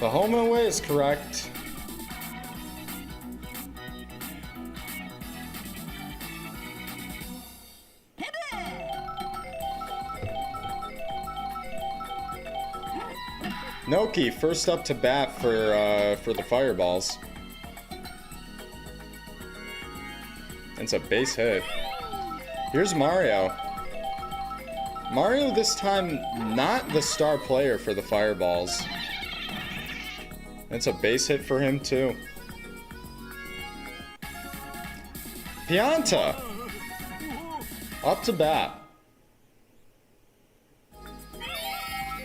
The home and away is correct. Noki first up to bat for the Fireballs. It's a base hit. Here's Mario. Mario this time not the star player for the Fireballs. It's a base hit for him too. Pianta up to bat.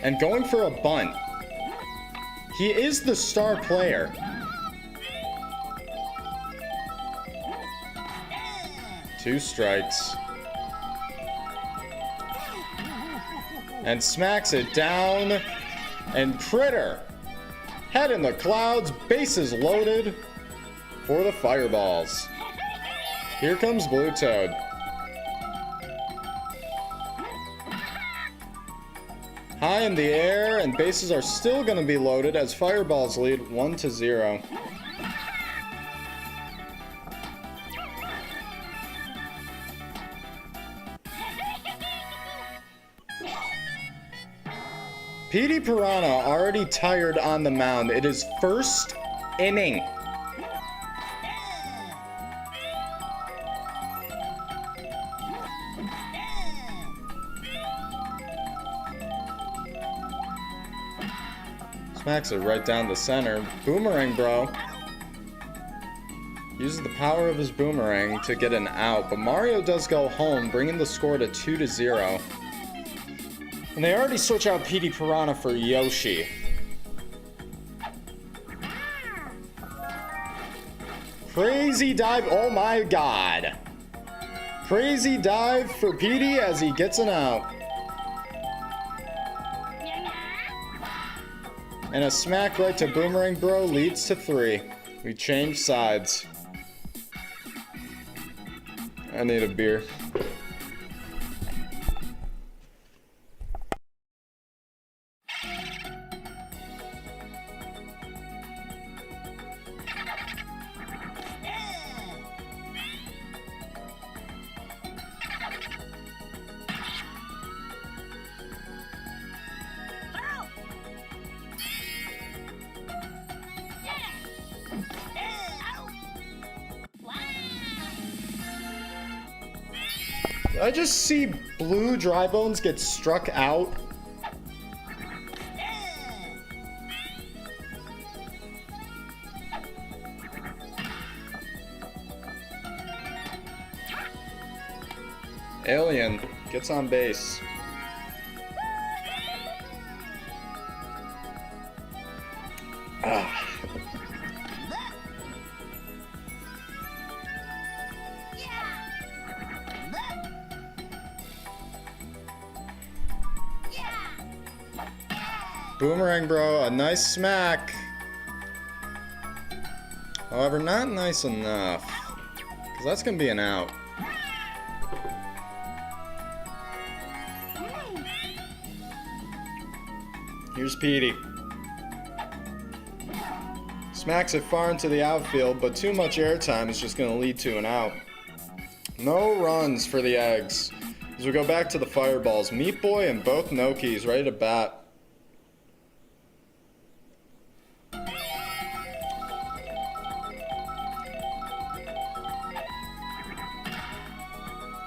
And going for a bunt. He is the star player. Two strikes. And smacks it down. And Critter, head in the clouds, bases loaded for the Fireballs. Here comes Blue Toad. High in the air, and bases are still going to be loaded as Fireballs lead 1-0. Petey Piranha already tired on the mound. It is first inning. Smacks it right down the center. Boomerang, bro. Uses the power of his boomerang to get an out, but Mario does go home, bringing the score to 2-0. And they already switch out Petey Piranha for Yoshi. Crazy dive. Oh my god. Crazy dive for Petey as he gets an out. And a smack right to Boomerang Bro leads to 3. We change sides. I need a beer. I just see Blue Dry Bones get struck out. Alien gets on base. Boomerang Bro, a nice smack. However, not nice enough. Because that's going to be an out. Here's Petey. Smacks it far into the outfield, but too much airtime is just going to lead to an out. No runs for the Eggs. As we go back to the Fireballs, Meat Boy and both Nokis ready to bat.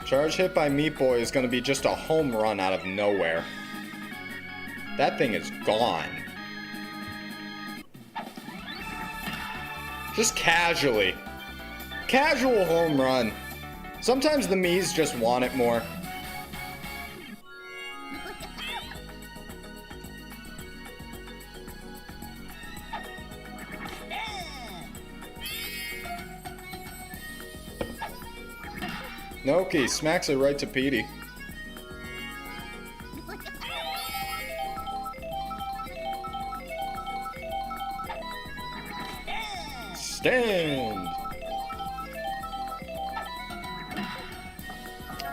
Charge hit by Meat Boy is going to be just a home run out of nowhere. That thing is gone. Just casually. Casual home run. Sometimes the Miis just want it more. Noki smacks it right to Petey. Stand!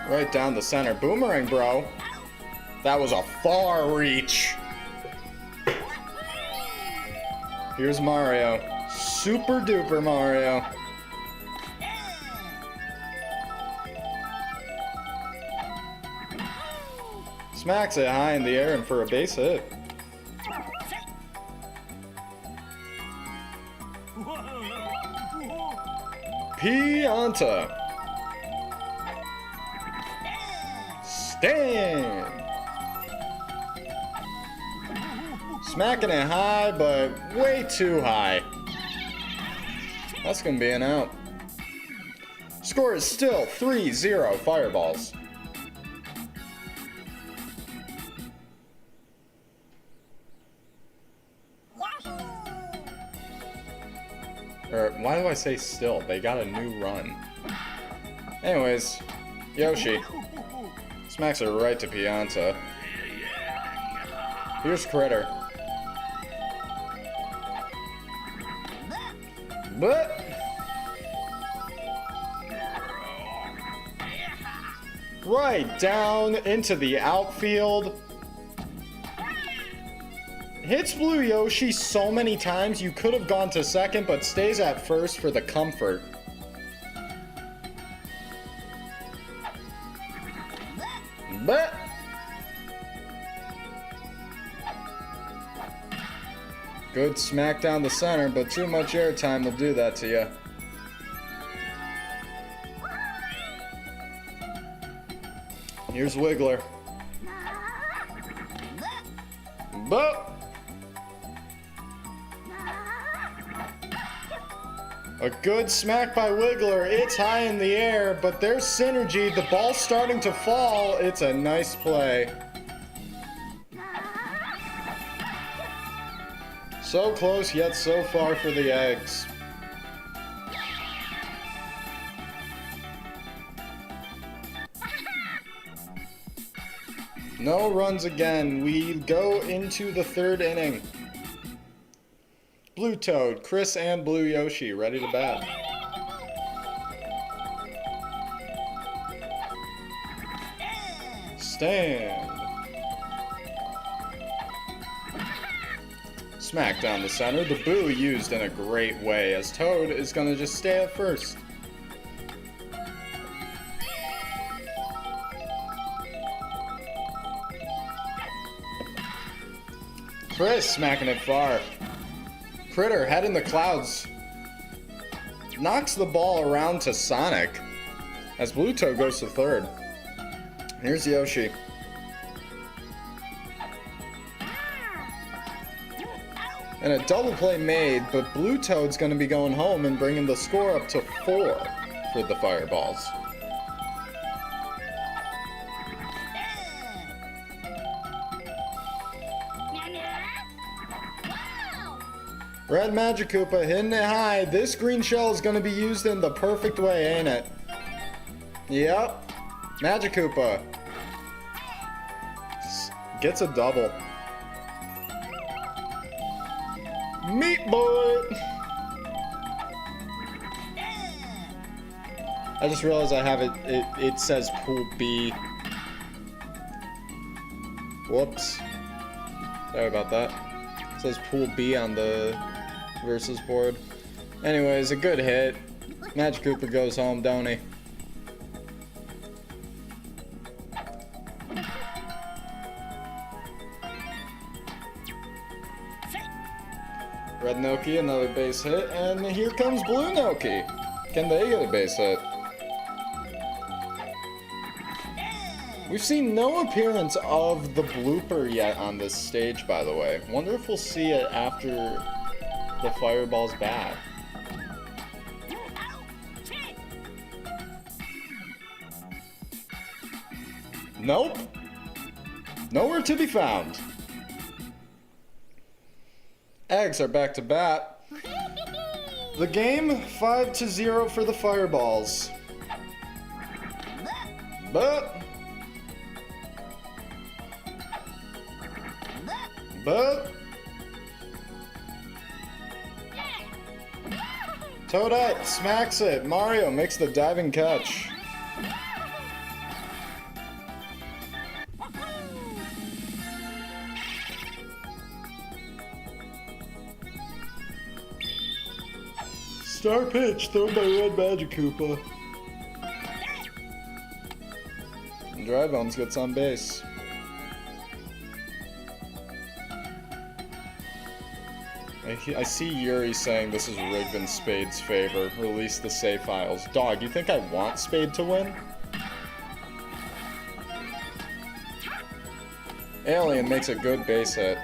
Right down the center. Boomerang, bro. That was a far reach. Here's Mario. Super duper Mario. Smacks it high in the air and for a base hit. Pianta. Stand. Smacking it high, but way too high. That's gonna be an out. Score is still 3-0 Fireballs. Or, why do I say still? They got a new run. Anyways, Yoshi. Smacks it right to Pianta. Here's Critter. But right down into the outfield. Hits Blue Yoshi so many times you could have gone to second, but stays at first for the comfort. But good smack down the center, but too much airtime will do that to you. Here's Wiggler. But a good smack by Wiggler. It's high in the air, but there's synergy. The ball's starting to fall. It's a nice play. So close, yet so far for the eggs. No runs again. We go into the third inning. Blue Toad, Chris, and Blue Yoshi ready to bat. Stand. Smack down the center. The boo used in a great way, as Toad is going to just stay at first. Chris smacking it far. Critter, head in the clouds. Knocks the ball around to Sonic as Blue Toad goes to third. Here's Yoshi. And a double play made, but Blue Toad's going to be going home and bringing the score up to 4 for the Fireballs. Red Magic Koopa hitting it high. This green shell is going to be used in the perfect way, ain't it? Yep. Magic Koopa gets a double. Meat Boy! I just realized I have it says Pool B. Whoops. Sorry about that. It says Pool B on the versus board. Anyways, a good hit. Magic Koopa goes home, don't he? Red Noki, another base hit, and here comes Blue Noki. Can they get a base hit? We've seen no appearance of the blooper yet on this stage, by the way. Wonder if we'll see it after the Fireball's bat. Nope. Nowhere to be found. Eggs are back to bat. The game 5-0 for the Fireballs. But Toadette smacks it. Mario makes the diving catch. Star pitch thrown by Red Magikoopa. And Dry Bones gets on base. I see Yuri saying this is rigged in Spade's favor. Release the save files. Dog, you think I want Spade to win? Alien makes a good base hit.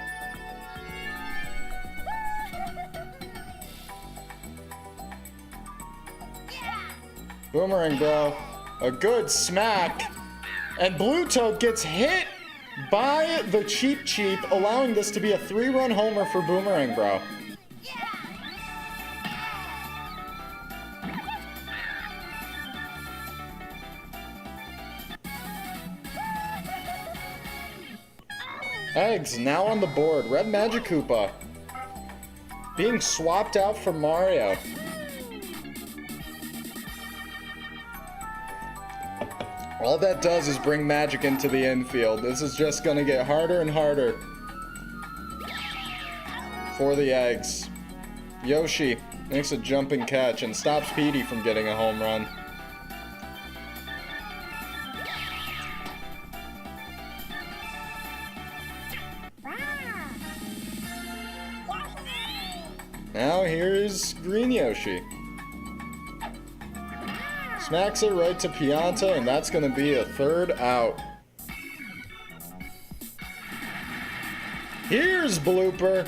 Boomerang, bro. A good smack. And Blue Toad gets hit by the Cheep Cheep, allowing this to be a 3-run homer for Boomerang, bro. Eggs now on the board. Red Magikoopa being swapped out for Mario. All that does is bring magic into the infield. This is just gonna get harder and harder for the Eggs. Yoshi makes a jumping catch and stops Petey from getting a home run. Now here's Green Yoshi. Smacks it right to Pianta, and that's going to be a 3rd out. Here's Blooper.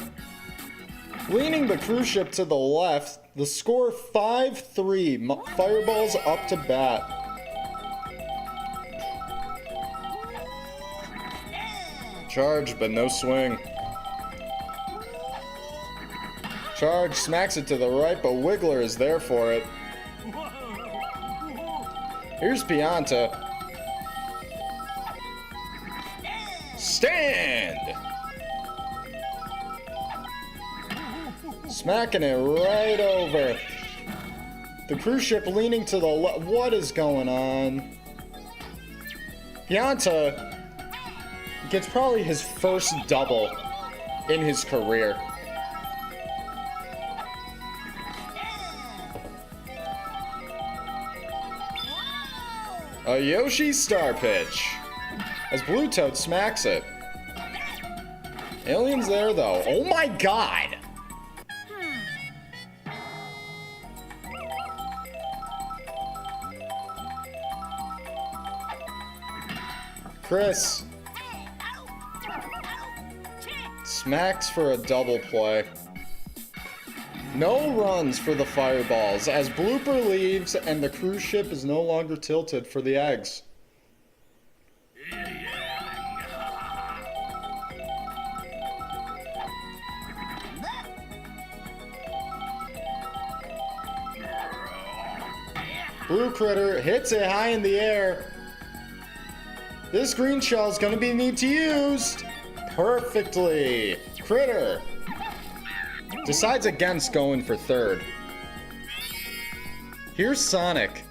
Leaning the cruise ship to the left. The score 5-3. Fireballs up to bat. Charge, but no swing. Charge, smacks it to the right, but Wiggler is there for it. Here's Pianta. Stand! Smacking it right over. The cruise ship leaning to the left. What is going on? Pianta gets probably his first double in his career. A Yoshi star pitch as Blue Toad smacks it. Alien's there though. Oh my god! Chris smacks for a double play. No runs for the Fireballs as Blooper leaves and the cruise ship is no longer tilted for the Eggs. Blue Critter hits it high in the air. This green shell is going to be need to used perfectly. Critter decides against going for 3rd. Here's Sonic.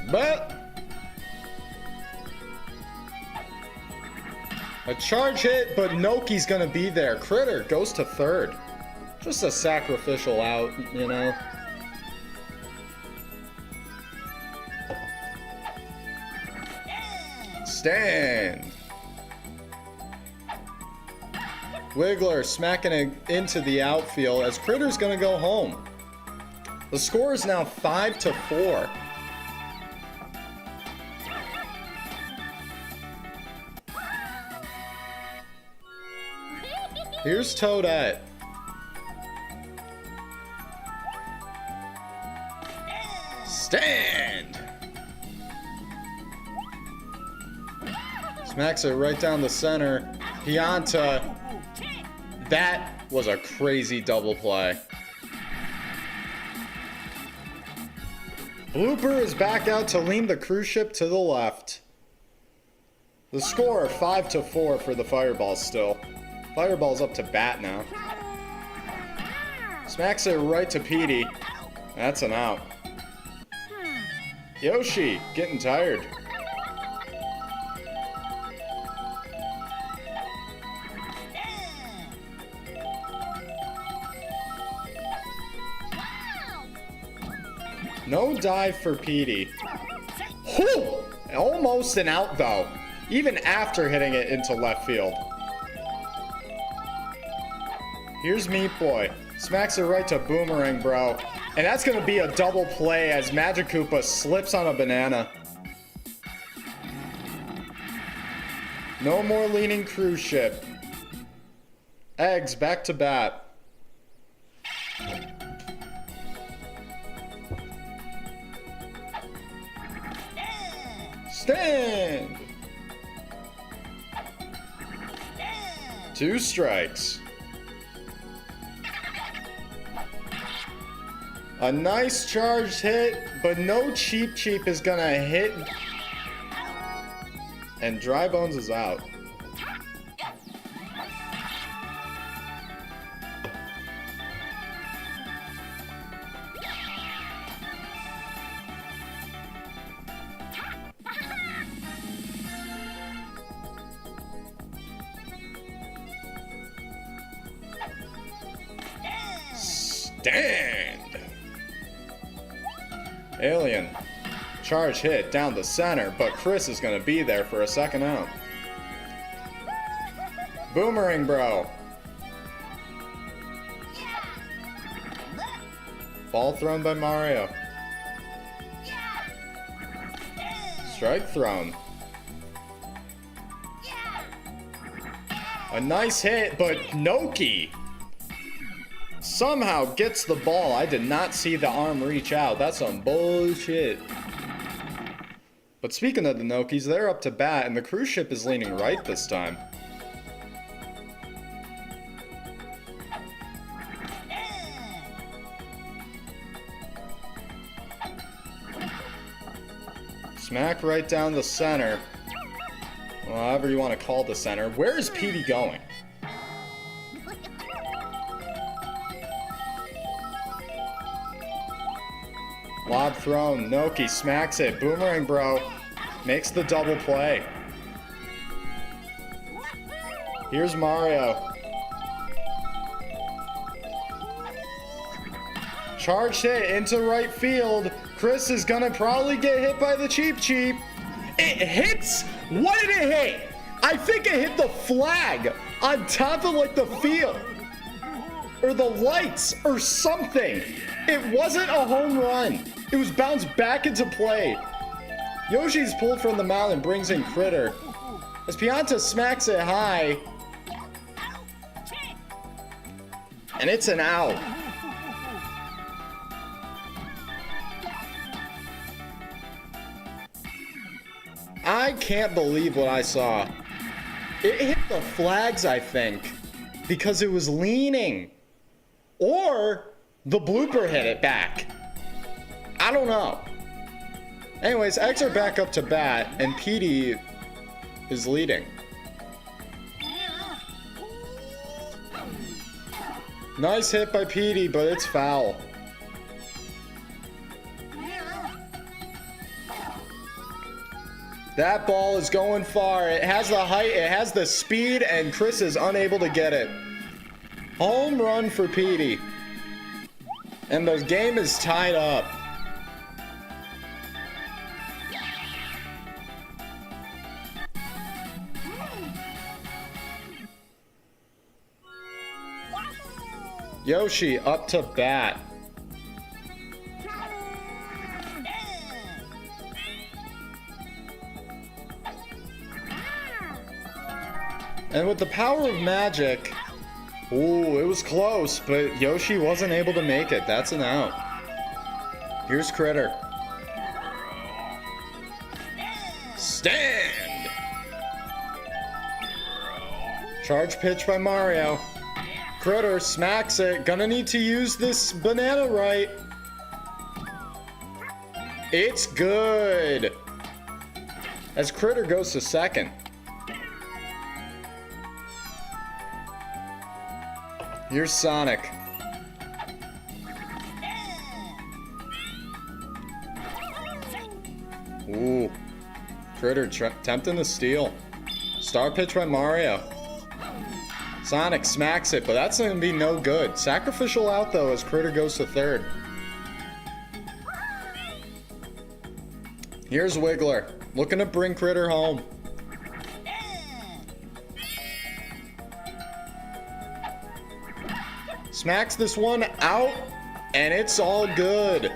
But a charge hit, but Noki's gonna be there. Critter goes to 3rd. Just a sacrificial out, you know. Stand. Wiggler smacking it into the outfield as Critter's gonna go home. The score is now 5-4. Here's Toadette. Stand. Smacks it right down the center. Pianta. That was a crazy double play. Blooper is back out to lean the cruise ship to the left. The score 5-4 for the Fireballs still. Fireball's up to bat now. Smacks it right to Petey. That's an out. Yoshi getting tired. No dive for Petey. Whew! Almost an out, though. Even after hitting it into left field. Here's Meat Boy. Smacks it right to Boomerang, bro. And that's going to be a double play as Magic Koopa slips on a banana. No more leaning cruise ship. Eggs, back to bat. Stand! 2 strikes. A nice charged hit, but no Cheep Cheep is gonna hit. And Dry Bones is out. Stand! Alien. Charge hit down the center, but Chris is going to be there for a second out. Boomerang, bro. Ball thrown by Mario. Strike thrown. A nice hit, but Noki somehow gets the ball. I did not see the arm reach out. That's some bullshit. But speaking of the Nokis, they're up to bat, and the cruise ship is leaning right this time. Smack right down the center. Well, however you want to call the center. Where is Petey going? Lob thrown. Noki smacks it. Boomerang, bro. Makes the double play. Here's Mario. Charge hit into right field. Chris is gonna probably get hit by the Cheep Cheep. It hits. What did it hit? I think it hit the flag on top of like the field or the lights or something. It wasn't a home run. It was bounced back into play. Yoshi's pulled from the mound and brings in Critter. As Pianta smacks it high. And it's an out. I can't believe what I saw. It hit the flags, I think, because it was leaning. Or the blooper hit it back. I don't know. Anyways, Eggs are back up to bat, and Petey is leading. Nice hit by Petey, but it's foul. That ball is going far. It has the height, it has the speed, and Chris is unable to get it. Home run for Petey. And the game is tied up. Yoshi up to bat. And with the power of magic, ooh, it was close, but Yoshi wasn't able to make it. That's an out. Here's Critter. Stand! Charge pitch by Mario. Critter smacks it. Gonna need to use this banana right. It's good. As Critter goes to second. Here's Sonic. Ooh. Critter tempting the steal. Star pitch by Mario. Sonic smacks it, but that's going to be no good. Sacrificial out, though, as Critter goes to third. Here's Wiggler, looking to bring Critter home. Smacks this one out, and it's all good.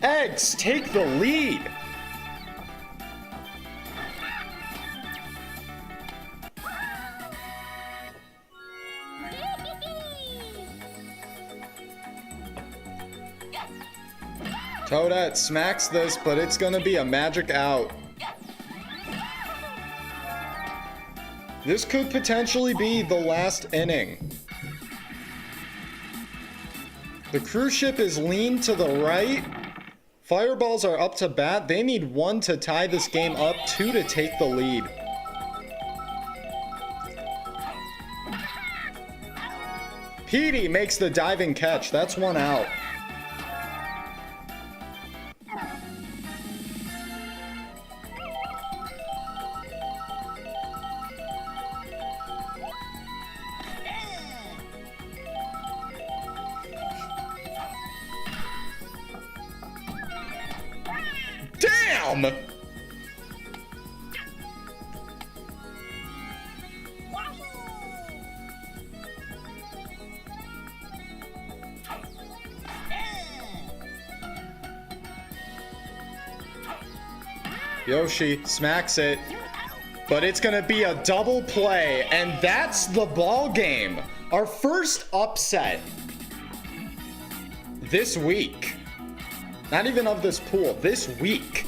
Eggs take the lead. Toadette smacks this, but it's gonna be a magic out. This could potentially be the last inning. The cruise ship is leaned to the right. Fireballs are up to bat. They need 1 to tie this game up, 2 to take the lead. Petey makes the diving catch. That's 1 out. Damn! Yoshi smacks it, but it's gonna be a double play, and that's the ball game. Our first upset this week. Not even of this pool, this week.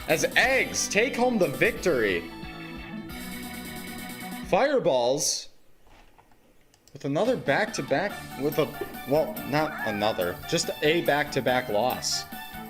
As Eggs take home the victory. Fireballs with another back-to-back, well, not another, just a back-to-back loss.